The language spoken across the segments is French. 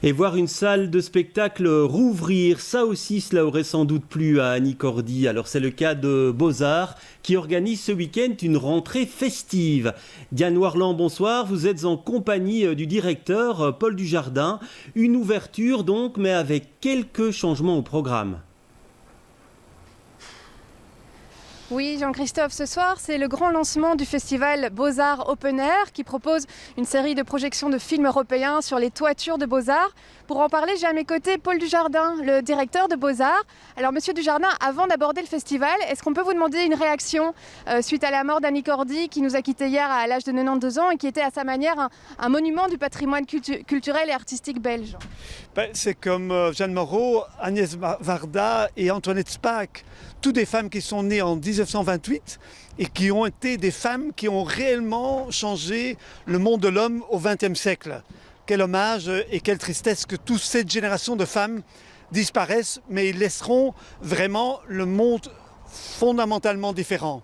Et voir une salle de spectacle rouvrir, ça aussi, cela aurait sans doute plu à Annie Cordy. Alors c'est le cas de Beaux-Arts qui organise ce week-end une rentrée festive. Diane Warland, bonsoir. Vous êtes en compagnie du directeur Paul Dujardin. Une ouverture donc, mais avec quelques changements au programme. Oui, Jean-Christophe, ce soir, c'est le grand lancement du festival Beaux-Arts Open Air qui propose une série de projections de films européens sur les toitures de Beaux-Arts. Pour en parler, j'ai à mes côtés Paul Dujardin, le directeur de Beaux-Arts. Alors, Monsieur Dujardin, avant d'aborder le festival, est-ce qu'on peut vous demander une réaction suite à la mort d'Annie Cordy, qui nous a quittés hier à l'âge de 92 ans et qui était à sa manière un monument du patrimoine culturel et artistique belge? C'est comme Jeanne Moreau, Agnès Varda et Antoinette Spaak. Toutes des femmes qui sont nées en 1928 et qui ont été des femmes qui ont réellement changé le monde de l'homme au XXe siècle. Quel hommage et quelle tristesse que toute cette génération de femmes disparaissent, mais ils laisseront vraiment le monde fondamentalement différent.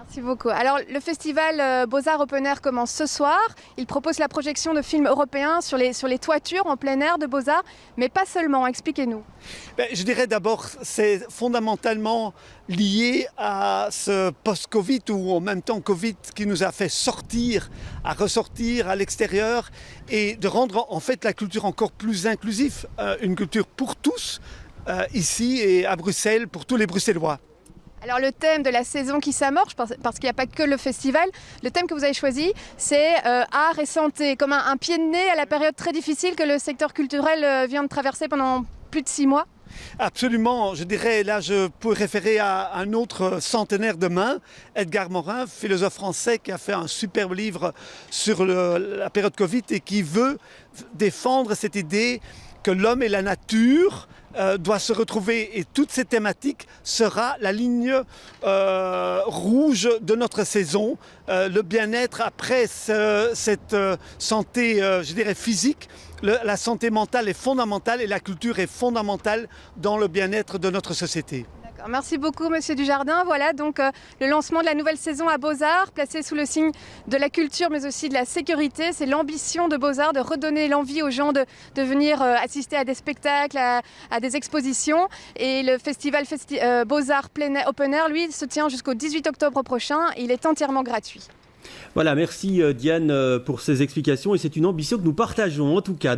Merci beaucoup. Alors, le festival Beaux-Arts Open Air commence ce soir. Il propose la projection de films européens sur les toitures en plein air de Beaux-Arts, mais pas seulement. Expliquez-nous. Je dirais d'abord, c'est fondamentalement lié à ce post-Covid ou en même temps Covid qui nous a fait ressortir à l'extérieur et de rendre en fait la culture encore plus inclusive, une culture pour tous, ici et à Bruxelles, pour tous les Bruxellois. Alors le thème de la saison qui s'amorce, parce qu'il n'y a pas que le festival, le thème que vous avez choisi, c'est art et santé, comme un pied de nez à la période très difficile que le secteur culturel vient de traverser pendant plus de 6 mois. Absolument, je dirais, là je peux référer à un autre centenaire demain, Edgar Morin, philosophe français qui a fait un superbe livre sur la période Covid et qui veut défendre cette idée que l'homme et la nature doit se retrouver et toute cette thématique sera la ligne rouge de notre saison. Le bien-être après cette santé, je dirais, physique, la santé mentale est fondamentale et la culture est fondamentale dans le bien-être de notre société. Merci beaucoup, Monsieur Dujardin. Voilà donc le lancement de la nouvelle saison à Beaux-Arts, placé sous le signe de la culture, mais aussi de la sécurité. C'est l'ambition de Beaux-Arts de redonner l'envie aux gens de venir assister à des spectacles, à des expositions. Et le festival Beaux-Arts Open Air, lui, se tient jusqu'au 18 octobre prochain. Il est entièrement gratuit. Voilà, merci Diane pour ces explications. Et c'est une ambition que nous partageons, en tout cas.